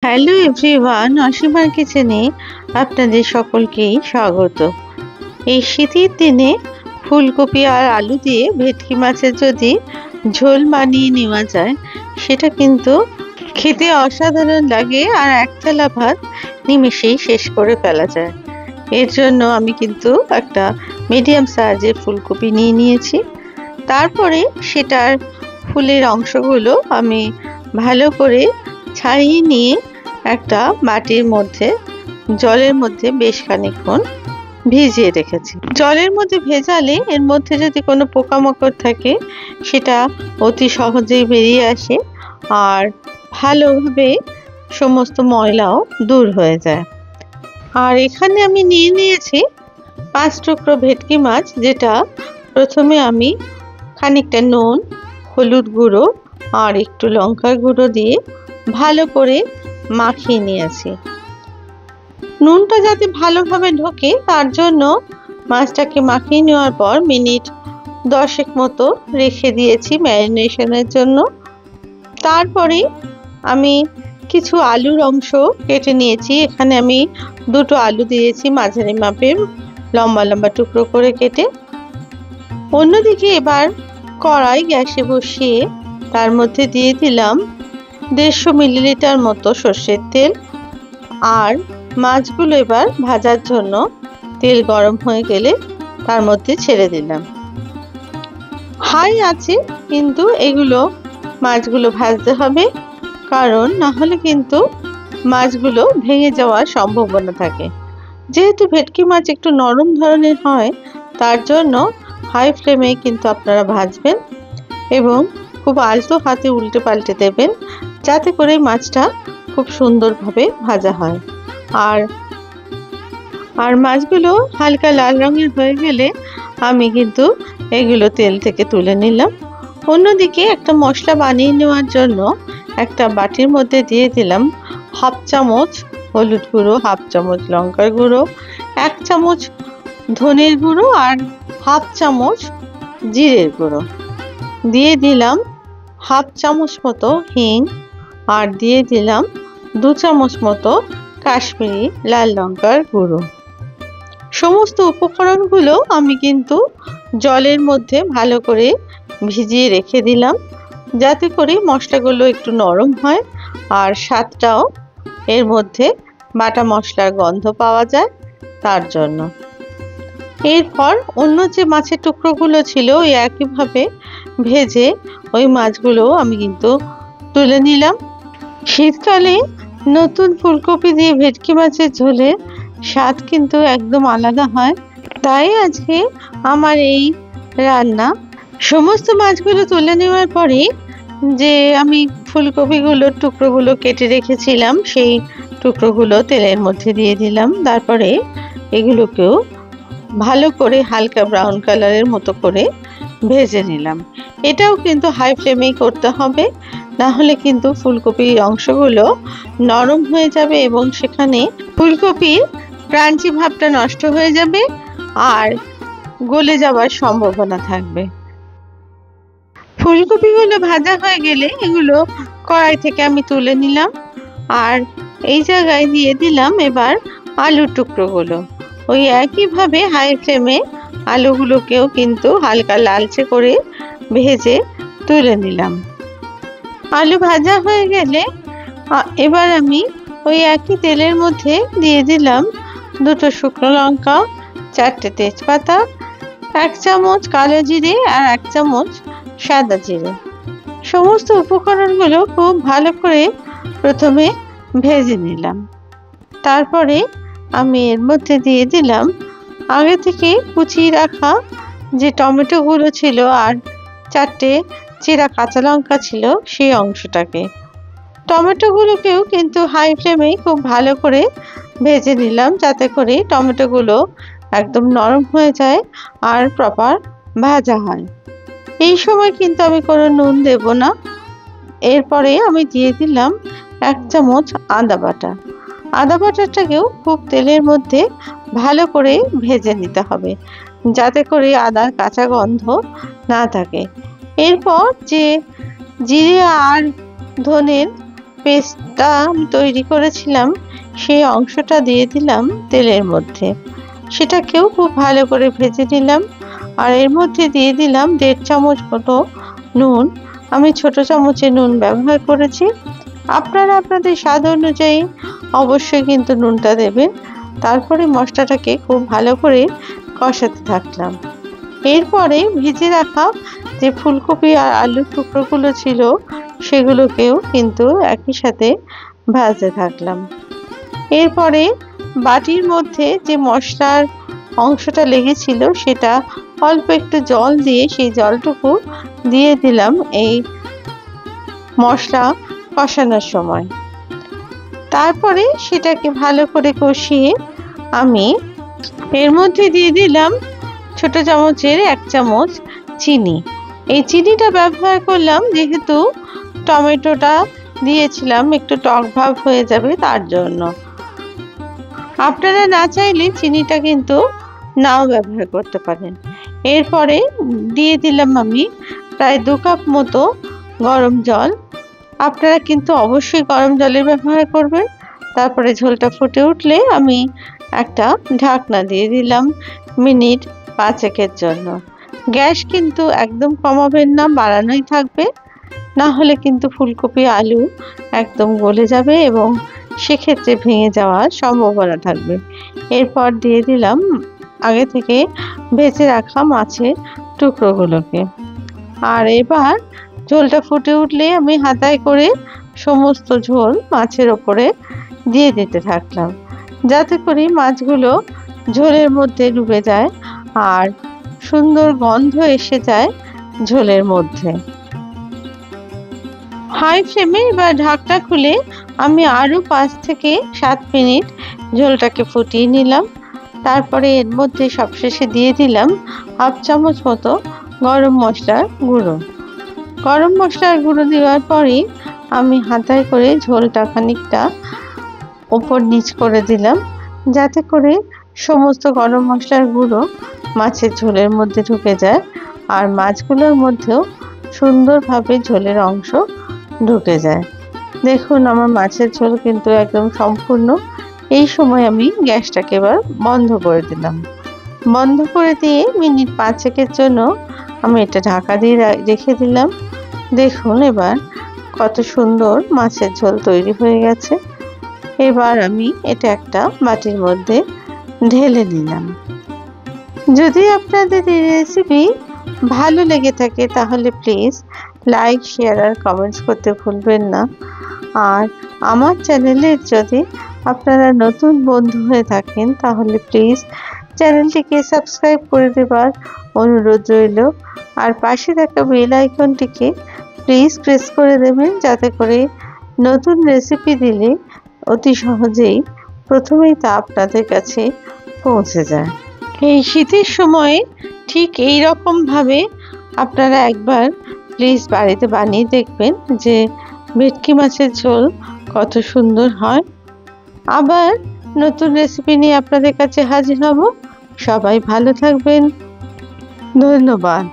Hello everyone, অসীমার কিচেনে আপনাদের সকলকেই স্বাগত। এই শীতের দিনে ফুলকপি আর আলু দিয়ে ভেটকি মাছের যদি ঝোল বানিয়ে নেওয়া যায়, সেটা কিন্তু খেতে অসাধারণ লাগে আর এক থালা ভাত নিমেষেই শেষ করে ফেলা যায়। এর জন্য আমি কিন্তু একটা মিডিয়াম সাইজের ফুলকপি নিয়ে নিয়েছি। তারপরে সেটার ফুলের অংশগুলো আমি ভালো করে ছাড়িয়ে নিয়ে একটা বাটির মধ্যে জলের মধ্যে বেশ খানিকক্ষণ ভিজিয়ে রেখেছি। জলের মধ্যে ভেজালে এর মধ্যে যদি কোনো পোকামাকড় থাকে সেটা অতি সহজেই বেরিয়ে আসে আর ভালোভাবে সমস্ত ময়লাও দূর হয়ে যায়। আর এখানে আমি নিয়ে নিয়েছি 5 টুকরো ভেটকি মাছ, যেটা প্রথমে আমি খানিকটা নুন, হলুদ গুঁড়ো আর একটু লঙ্কার গুঁড়ো দিয়ে ভালো করে মাখিয়ে নিয়েছি। নুনটা যাতে ভালোভাবে ঢোকে তার জন্য মাছটাকে মাখিয়ে নেওয়ার পর মিনিট 10 মতো রেখে দিয়েছি ম্যারিনেশনের জন্য। তারপরে আমি কিছু আলুর অংশ কেটে নিয়েছি। এখানে আমি 2টো আলু দিয়েছি মাঝারি মাপের লম্বা লম্বা টুকরো করে কেটে। অন্যদিকে এবার কড়াই গ্যাসে বসিয়ে তার মধ্যে দিয়ে দিলাম 150 মিলিলিটার মতো সর্ষের তেল। আর মাছগুলো এবার ভাজার জন্য তেল গরম হয়ে গেলে তার মধ্যে ছেড়ে দিলাম। হাই আছে কিন্তু এগুলো মাছগুলো ভাজতে হবে, কারণ না হলে কিন্তু মাছগুলো ভেঙে যাওয়ার সম্ভাবনা থাকে। যেহেতু ভেটকি মাছ একটু নরম ধরনের হয়, তার জন্য হাই ফ্লেমে কিন্তু আপনারা ভাজবেন এবং খুব আলতো হাতে উল্টে পাল্টে দেবেন, যাতে করে মাছটা খুব সুন্দরভাবে ভাজা হয়। আর মাছগুলো হালকা লাল রঙের হয়ে গেলে আমি কিন্তু এগুলো তেল থেকে তুলে নিলাম। অন্যদিকে একটা মশলা বানিয়ে নেওয়ার জন্য একটা বাটির মধ্যে দিয়ে দিলাম 1/2 চামচ হলুদ গুঁড়ো, 1/2 চামচ লঙ্কার গুঁড়ো, 1 চামচ ধনের গুঁড়ো আর 1/2 চামচ জিরের গুঁড়ো। দিয়ে দিলাম 1/2 চামচ মতো হিং আর দিয়ে দিলাম 2 চামচ মতো কাশ্মীরি লাল লঙ্কার গুঁড়ো। সমস্ত উপকরণগুলো আমি কিন্তু জলের মধ্যে ভালো করে ভিজিয়ে রেখে দিলাম, যাতে করে মশলাগুলো একটু নরম হয় আর স্বাদটাও এর মধ্যে বাটা মশলার গন্ধ পাওয়া যায় তার জন্য। এরপর অন্য যে মাছের টুকরোগুলো ছিল ওই একইভাবে ভেজে ওই মাছগুলো আমি কিন্তু তুলে নিলাম। শীতকালে নতুন ফুলকপি দিয়ে ভেটকি মাছের ঝোলের স্বাদ কিন্তু একদম আলাদা হয়। তাই আজকে আমার এই রান্না। সমস্ত মাছগুলো তুলে নেওয়ার পরে যে আমি ফুলকপিগুলোর টুকরোগুলো কেটে রেখেছিলাম সেই টুকরোগুলো তেলের মধ্যে দিয়ে দিলাম। তারপরে এগুলোকেও ভালো করে হালকা ব্রাউন কালারের মতো করে ভেজে নিলাম। এটাও কিন্তু হাই ফ্লেমেই করতে হবে, না হলে কিন্তু ফুলকপির অংশগুলো নরম হয়ে যাবে এবং সেখানে ফুলকপির ক্রাঞ্চি ভাবটা নষ্ট হয়ে যাবে আর গলে যাওয়ার সম্ভাবনা থাকবে। ফুলকপিগুলো ভাজা হয়ে গেলে এগুলো কড়াই থেকে আমি তুলে নিলাম আর এই জায়গায় দিয়ে দিলাম এবার আলুর টুকরোগুলো। ওই একইভাবে হাই ফ্লেমে আলুগুলোকেও কিন্তু হালকা লালচে করে ভেজে তুলে নিলাম। আলু ভাজা হয়ে গেলে এবার আমি ওই একই তেলের মধ্যে দিয়ে দিলাম 2টো শুকনো লঙ্কা, 4টে তেজপাতা, 1 চামচ কালো জিরে আর 1 চামচ সাদা জিরে। সমস্ত উপকরণগুলো খুব ভালো করে প্রথমে ভেজে নিলাম। তারপরে আমি এর মধ্যে দিয়ে দিলাম আগে থেকে কুচিয়ে রাখা যে টমেটোগুলো ছিল আর 4টে চেরা কাঁচা লঙ্কা ছিল সেই অংশটাকে। টমেটোগুলোকেও কিন্তু হাই ফ্লেমে খুব ভালো করে ভেজে নিলাম, যাতে করে টমেটোগুলো একদম নরম হয়ে যায় আর প্রপার ভাজা হয়। এই সময় কিন্তু আমি কোনো নুন দেব না। এরপরে আমি দিয়ে দিলাম 1 চামচ আদা বাটা। আদা বাটাটাকেও খুব তেলের মধ্যে ভালো করে ভেজে নিতে হবে, যাতে করে আদার কাঁচা গন্ধ না থাকে। এরপর যে জিরে আর ধনের পেস্টটা আমি তৈরি করেছিলাম সেই অংশটা দিয়ে দিলাম তেলের মধ্যে। সেটাকেও খুব ভালো করে ভেজে নিলাম। আর এর মধ্যে দিয়ে দিলাম 1.5 চামচ মতো নুন। আমি ছোট চামচে নুন ব্যবহার করেছি। আপনারা আপনাদের স্বাদ অনুযায়ী অবশ্যই কিন্তু নুনটা দেবেন। তারপরে মশলাটাকে খুব ভালো করে কষাতে থাকলাম। এরপরে ভেজে রাখা যে ফুলকপি আর আলুর টুকরোগুলো ছিল সেগুলোকেও কিন্তু একই সাথে ভাজতে থাকলাম। এরপরে বাটির মধ্যে যে মশলার অংশটা লেগেছিল সেটা অল্প একটু জল দিয়ে সেই জলটুকু দিয়ে দিলাম এই মশলা কষানোর সময়। তারপরে সেটাকে ভালো করে কষিয়ে আমি এর মধ্যে দিয়ে দিলাম ছোট চামচের 1 চামচ চিনি। এই চিনিটা ব্যবহার করলাম যেহেতু টমেটোটা দিয়েছিলাম একটু টক ভাব হয়ে যাবে তার জন্য। আপনারা না চাইলে চিনিটা কিন্তু নাও ব্যবহার করতে পারেন। এরপরে দিয়ে দিলাম আমি প্রায় 2 কাপ মতো গরম জল। আপনারা কিন্তু অবশ্যই গরম জলের ব্যবহার করবেন। তারপরে ঝোলটা ফুটে উঠলে আমি একটা ঢাকনা দিয়ে দিলাম মিনিট 5 জন্য। গ্যাস কিন্তু একদম কমাবেন না, বাড়ানোই থাকবে, না হলে কিন্তু ফুলকপি আলু একদম গলে যাবে এবং সেক্ষেত্রে ভেঙে যাওয়ার সম্ভাবনা থাকবে। এরপর দিয়ে দিলাম আগে থেকে ভেজে রাখা মাছের টুকরোগুলোকে। আর এবার ঝোলটা ফুটে উঠলে আমি হাতায় করে সমস্ত ঝোল মাছের ওপরে দিয়ে দিতে থাকলাম, যাতে করে মাছগুলো ঝোলের মধ্যে ডুবে যায় আর সুন্দর গন্ধ এসে যায় ঝোলের মধ্যে। হাই ফ্লেমে এবার ঢাকনা খুলে আমি আরও 5 থেকে 7 মিনিট ঝোলটাকে ফুটিয়ে নিলাম। তারপরে এর মধ্যে সবশেষে দিয়ে দিলাম 1/2 চামচ মতো গরম মশলার গুঁড়ো। গরম মশলার গুঁড়ো দেওয়ার পরে আমি হাতায় করে ঝোলটা খানিকটা ওপর নিচ করে দিলাম, যাতে করে সমস্ত গরম মশলার গুঁড়ো মাছের ঝোলের মধ্যে ঢুকে যায় আর মাছগুলোর মধ্যেও সুন্দরভাবে ঝোলের অংশ ঢুকে যায়। দেখুন আমার মাছের ঝোল কিন্তু একদম সম্পূর্ণ। এই সময় আমি গ্যাসটাকে এবার বন্ধ করে দিলাম। বন্ধ করে দিয়ে মিনিট 5 জন্য আমি এটা ঢাকা দিয়ে রেখে দিলাম। দেখুন এবার কত সুন্দর মাছের ঝোল তৈরি হয়ে গেছে। এবার আমি এটা একটা বাটির মধ্যে ঢেলে নিলাম। যদি আপনাদের এই রেসিপি ভালো লেগে থাকে তাহলে প্লিজ লাইক, শেয়ার আর কমেন্টস করতে ভুলবেন না। আর আমার চ্যানেলের যদি আপনারা নতুন বন্ধু হয়ে থাকেন তাহলে প্লিজ চ্যানেলটিকে সাবস্ক্রাইব করে দেবার অনুরোধ রইল। আর পাশে থাকা বেল আইকনটিকে প্লিজ প্রেস করে দেবেন, যাতে করে নতুন রেসিপি দিলে অতি সহজেই প্রথমেই তা আপনাদের কাছে পৌঁছে যায়। এই শীতের সময়ে ঠিক এই রকমভাবে আপনারা একবার প্লিজ বাড়িতে বানিয়ে দেখবেন যে ভেটকি মাছের ঝোল কত সুন্দর হয়। আবার নতুন রেসিপি নিয়ে আপনাদের কাছে হাজির হব। সবাই ভালো থাকবেন। ধন্যবাদ।